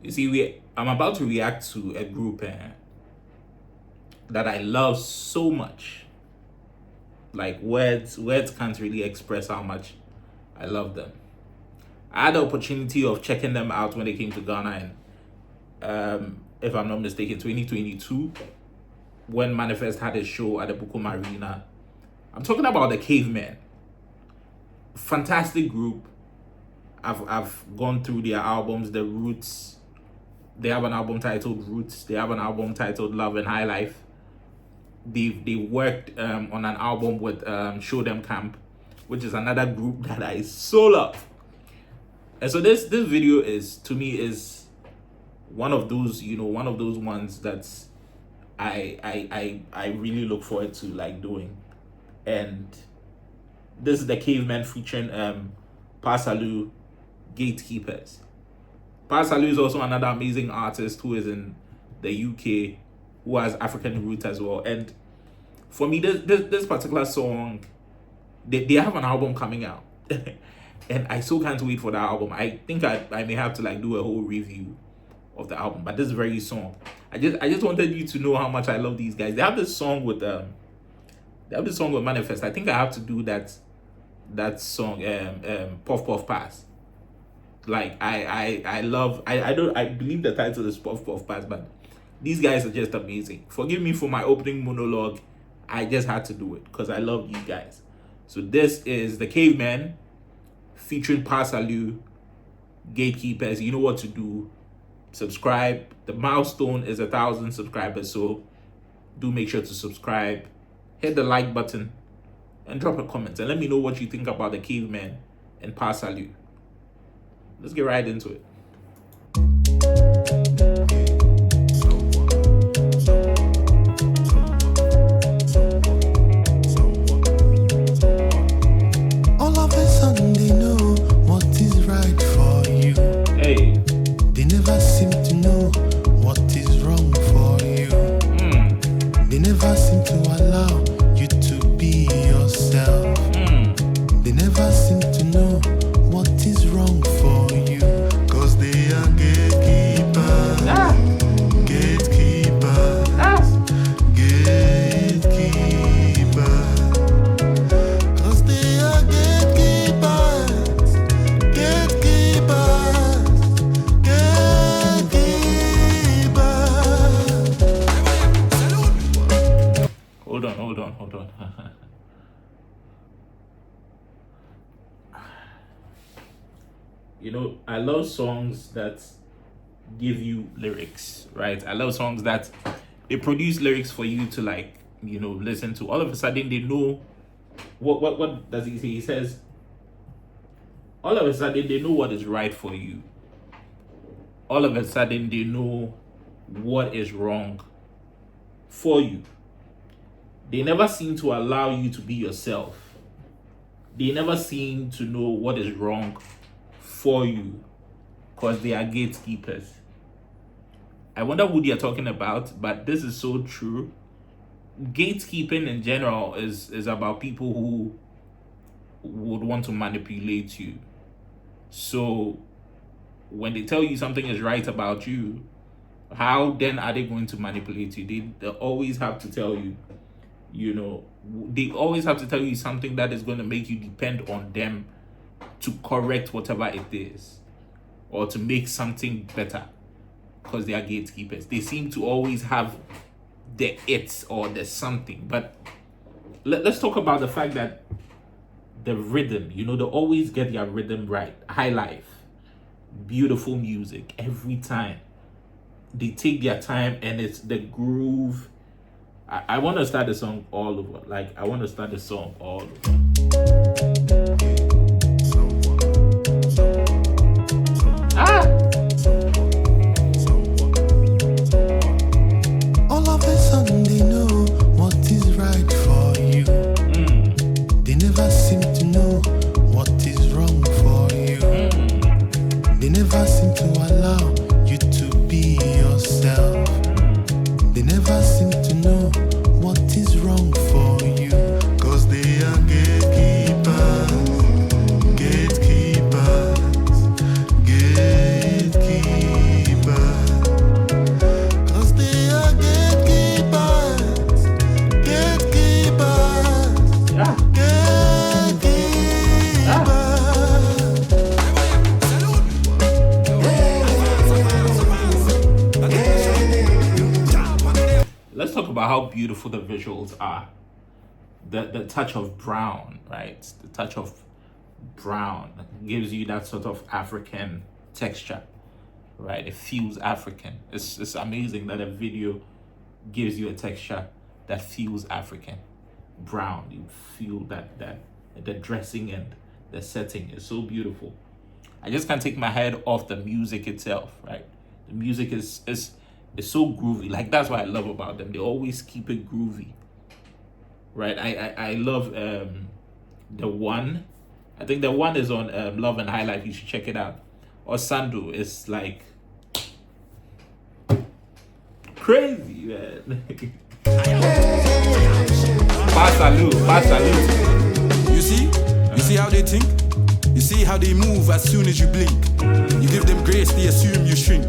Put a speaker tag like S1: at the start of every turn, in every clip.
S1: You see, I'm about to react to a group that I love so much. Like words can't really express how much I love them. I had the opportunity of checking them out when they came to Ghana, and if I'm not mistaken, 2022, when Manifest had a show at the Bukum Arena. I'm talking about the Cavemen. Fantastic group. I've gone through their albums, The Roots. They have an album titled Roots. They have an album titled Love and High Life. They worked on an album with Show Them Camp, which is another group that I so love. And so this video is, to me, is one of those, one of those ones that's I really look forward to like doing. And this is the Cavemen featuring Salieu, Gatekeepers. Salieu is also another amazing artist who is in the UK, who has African roots as well. And for me, this particular song, they have an album coming out. And I so can't wait for that album. I think I may have to like do a whole review of the album. But this very song, I just wanted you to know how much I love these guys. They have this song with Manifest. I think I have to do that song, Puff Puff Pass. Like I believe the title is Puff Puff Pass, but these guys are just amazing. Forgive me for my opening monologue. I just had to do it because I love you guys. So this is the Cavemen featuring Salieu, Gatekeepers. You know what to do. Subscribe. The milestone is 1,000 subscribers, so do make sure to subscribe. Hit the like button and drop a comment and let me know what you think about the Cavemen and Salieu. Let's get right into it.
S2: All of a sudden they know what is right for you.
S1: Hey.
S2: They never seem to know what is wrong for you. They never seem to allow you to be yourself. They never seem to know what is wrong for you, cause they are gatekeepers. Gatekeepers. Gatekeepers. Cause they are gatekeepers. Gatekeepers. Gatekeepers.
S1: Hold on. I love songs that give you lyrics, right? I love songs that they produce lyrics for you to like, listen to. All of a sudden they know what does he say? He says, all of a sudden they know what is right for you. All of a sudden they know what is wrong for you. They never seem to allow you to be yourself. They never seem to know what is wrong for you because they are gatekeepers. I wonder who they are talking about, but this is so true. Gatekeeping in general is about people who would want to manipulate you. So when they tell you something is right about you, how then are they going to manipulate you? They always have to tell you, they always have to tell you something that is going to make you depend on them to correct whatever it is or to make something better, because they are gatekeepers. They seem to always have the it or the something. But let's talk about the fact that the rhythm, they always get their rhythm right. High life, beautiful music every time. They take their time and it's the groove. I want to start the song all over. Like, I want to start the song all over.
S2: All of a sudden they know what is right for you. They never seem to know what is wrong for you. They never seem to allow you to be yourself. They never seem to know what is wrong for you, cause they are gatekeepers.
S1: about how beautiful the visuals are. The touch of brown, right? The touch of brown gives you that sort of African texture, right? It feels African. It's amazing that a video gives you a texture that feels African. Brown, you feel that the dressing and the setting is so beautiful. I just can't take my head off the music itself, right? The music is so groovy. Like, that's what I love about them. They always keep it groovy, right? I love the one. I think the one is on Love and High Life. You should check it out. Or Sandu is like crazy, man. Salieu.
S3: You see how they think? You see how they move as soon as you blink. You give them grace, they assume you shrink.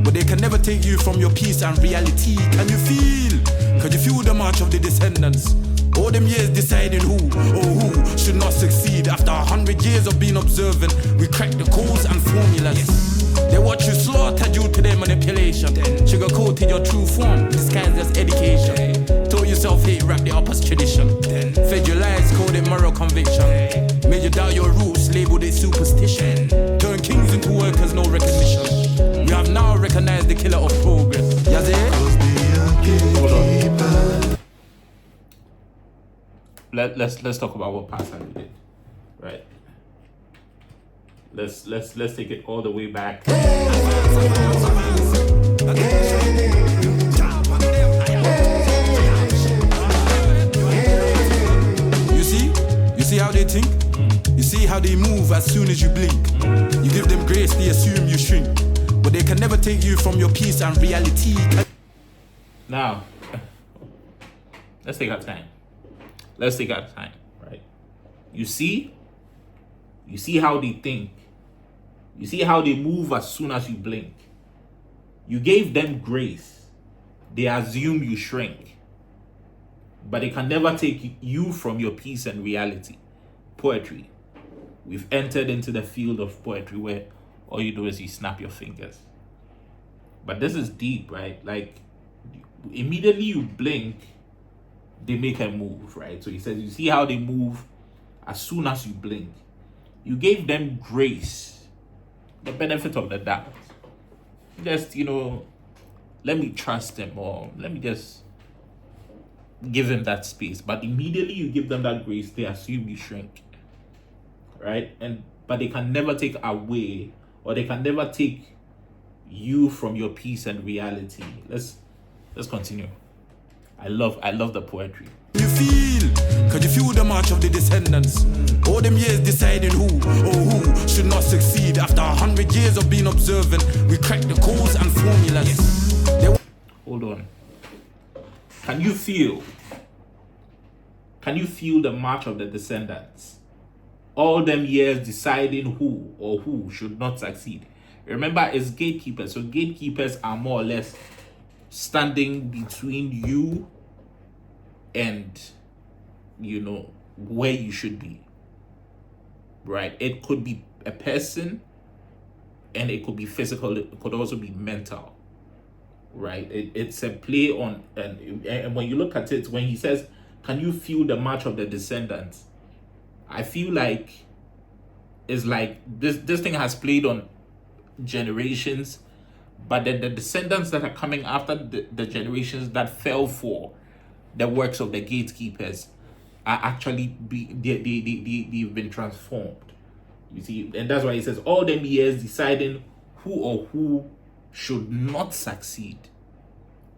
S3: But they can never take you from your peace and reality. Can you feel? Can you feel the march of the descendants? All them years deciding who should not succeed. After 100 years of being observant, we crack the codes and formulas. They watch you slaughter due to their manipulation. Sugar-coated your true form, disguised as education. Told yourself hate, rap the opposite tradition. Fed your lies, called it moral conviction. Made you doubt your roots, labeled it superstition. Turn kings into workers, no recognition. You have now recognized the killer of progress.
S1: Hold on. Let's talk about what Pastor did, right? Let's take it all the way back.
S3: You see how they think? You see how they move as soon as you blink. You give them grace, they assume you shrink. But they can never take you from your peace and reality.
S1: Now, let's take our time. Let's take our time, right? You see how they think. You see how they move as soon as you blink. You gave them grace. They assume you shrink. But they can never take you from your peace and reality. Poetry. We've entered into the field of poetry where all you do is you snap your fingers. But this is deep, right? Like, immediately you blink, they make a move, right? So he says, you see how they move as soon as you blink. You gave them grace, the benefit of the doubt. Just, let me trust them, or let me just give them that space. But immediately you give them that grace, they assume you shrink, right? But they can never take away, or they can never take you from your peace and reality. Let's continue. I love the poetry.
S3: You feel? Can you feel the march of the descendants? All them years deciding who should not succeed. After 100 years of being observant, we crack the codes and formulas.
S1: Hold on. Can you feel the march of the descendants? All them years deciding who should not succeed. Remember, it's gatekeepers. So gatekeepers are more or less standing between you and where you should be, right? It could be a person, and it could be physical, it could also be mental, right? It's a play on, and when you look at it, when he says, can you feel the march of the descendants? I feel like it's like this thing has played on generations, but then the descendants that are coming after the generations that fell for the works of the gatekeepers are actually they've been transformed. You see, and that's why he says all them years deciding who should not succeed.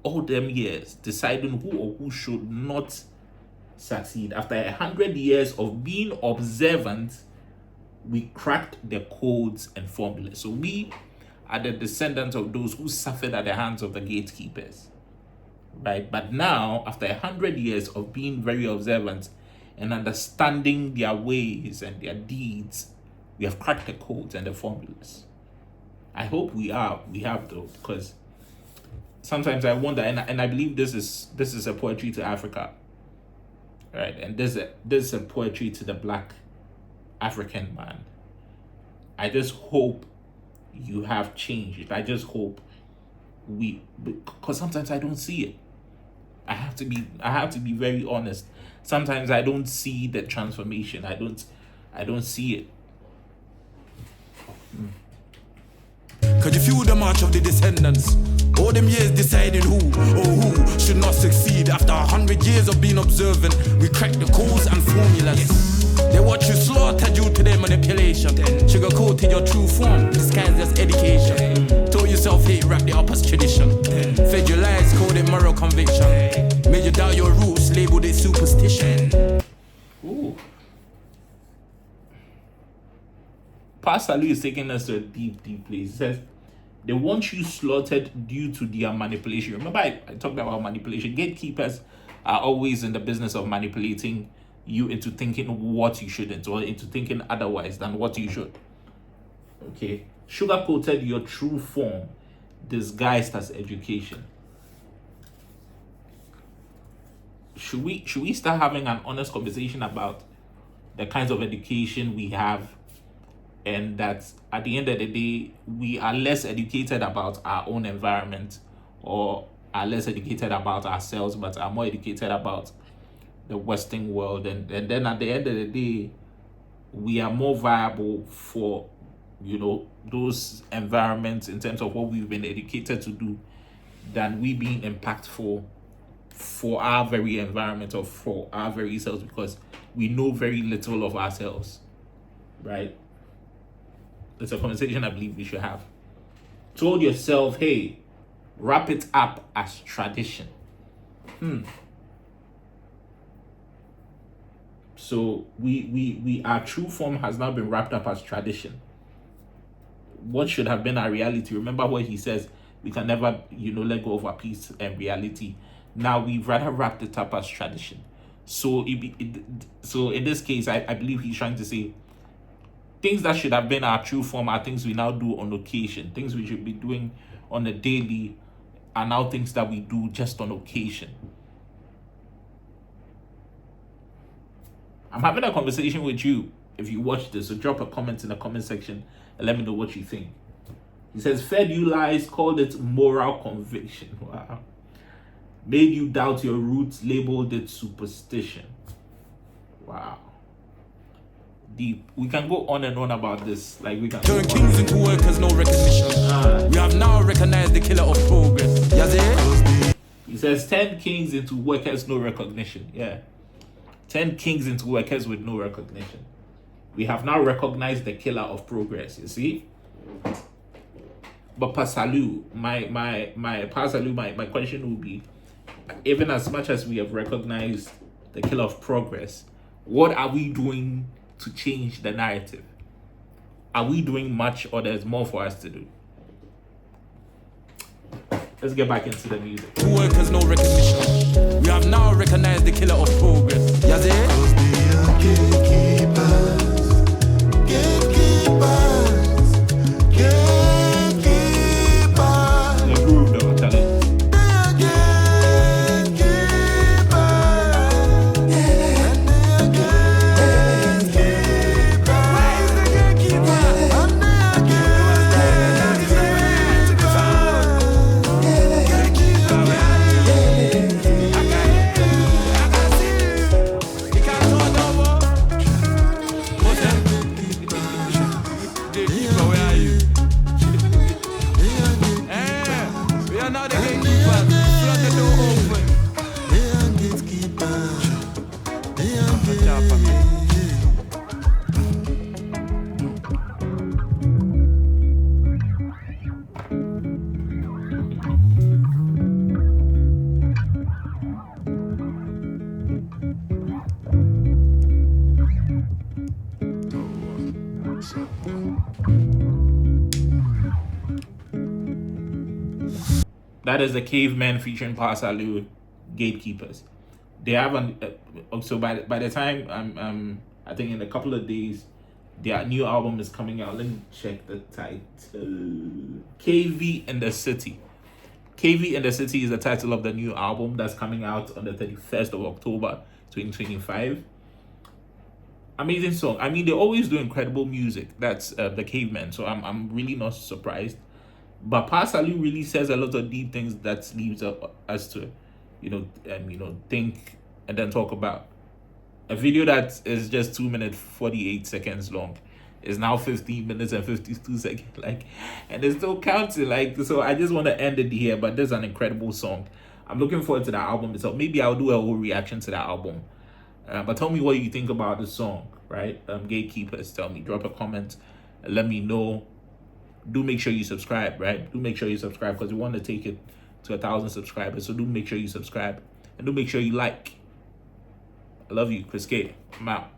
S1: All them years deciding who should not succeed. After 100 years of being observant, we cracked the codes and formulas. So we are the descendants of those who suffered at the hands of the gatekeepers, right? But now, after 100 years of being very observant and understanding their ways and their deeds, we have cracked the codes and the formulas. I hope we have though, because sometimes I wonder, and I believe this is a poetry to Africa, right? And this is a poetry to the Black African man. I just hope you have changed. I just hope because sometimes I don't see it. I have to be very honest. Sometimes I don't see the transformation. I don't see it.
S3: Could you feel the march of the descendants? All them years deciding who should not succeed. After 100 years of being observant, we crack the codes and formulas. They watch you slaughter due to their manipulation. Sugarcoated your true form, disguised as education. Told yourself hate, rap the up as tradition. Fed your lies, called it moral conviction. Made you doubt your roots, labeled it superstition.
S1: Ooh. Pastor Salieu is taking us to a deep place. He says, they want you slaughtered due to their manipulation. Remember, I talked about manipulation. Gatekeepers are always in the business of manipulating you into thinking what you shouldn't, or into thinking otherwise than what you should. Okay? Sugar-coated your true form, disguised as education. Should we start having an honest conversation about the kinds of education we have, and that at the end of the day, we are less educated about our own environment, or are less educated about ourselves, but are more educated about the Western world, and then at the end of the day, we are more viable for, you know, those environments in terms of what we've been educated to do, than we being impactful for our very environment or for our very selves, because we know very little of ourselves, right? It's a conversation I believe we should have. Told yourself, hey, wrap it up as tradition. So we our true form has now been wrapped up as tradition. What should have been our reality? Remember what he says, we can never, let go of our peace and reality. Now we've rather wrapped it up as tradition. So so in this case, I believe he's trying to say, things that should have been our true form are things we now do on occasion. Things we should be doing on a daily are now things that we do just on occasion. I'm having a conversation with you if you watch this, so drop a comment in the comment section and let me know what you think. He says, fed you lies, called it moral conviction. Wow. Made you doubt your roots, labeled it superstition. Wow. Deep. We can go on and on about this. Like, we can
S3: turn kings into workers, no recognition. We have now recognized the killer of progress.
S1: He says 10 kings into workers, no recognition. Yeah. 10 kings into workers with no recognition. We have now recognized the killer of progress, you see? But Pastor Salieu, my question will be, even as much as we have recognized the killer of progress, what are we doing to change the narrative? Are we doing much, or there's more for us to do? Let's get back into the music.
S3: Workers, no recognition. We have now recognized the killer of progress.
S1: The groove, though, tell it. That is the Cavemen featuring Pastor Salieu, Gatekeepers. They have so by the time I think in a couple of days, their new album is coming out. Let me check the title. KV in the City. KV in the City is the title of the new album that's coming out on the 31st of October 2025. Amazing song. I mean, they always do incredible music. That's the Cavemen, so I'm really not surprised. But Pastor Salieu really says a lot of deep things that leaves us to think and then talk about. A video that is just 2 minutes 48 seconds long is now 15 minutes and 52 seconds, like, and it's still counting. Like, so I just want to end it here, but this is an incredible song. I'm looking forward to that album itself. Maybe I'll do a whole reaction to that album. But tell me what you think about the song, right? Gatekeepers, tell me, drop a comment, and let me know. Do make sure you subscribe, right? Do make sure you subscribe, because we want to take it to 1,000 subscribers. So do make sure you subscribe, and do make sure you like. I love you, Chris K. I'm out.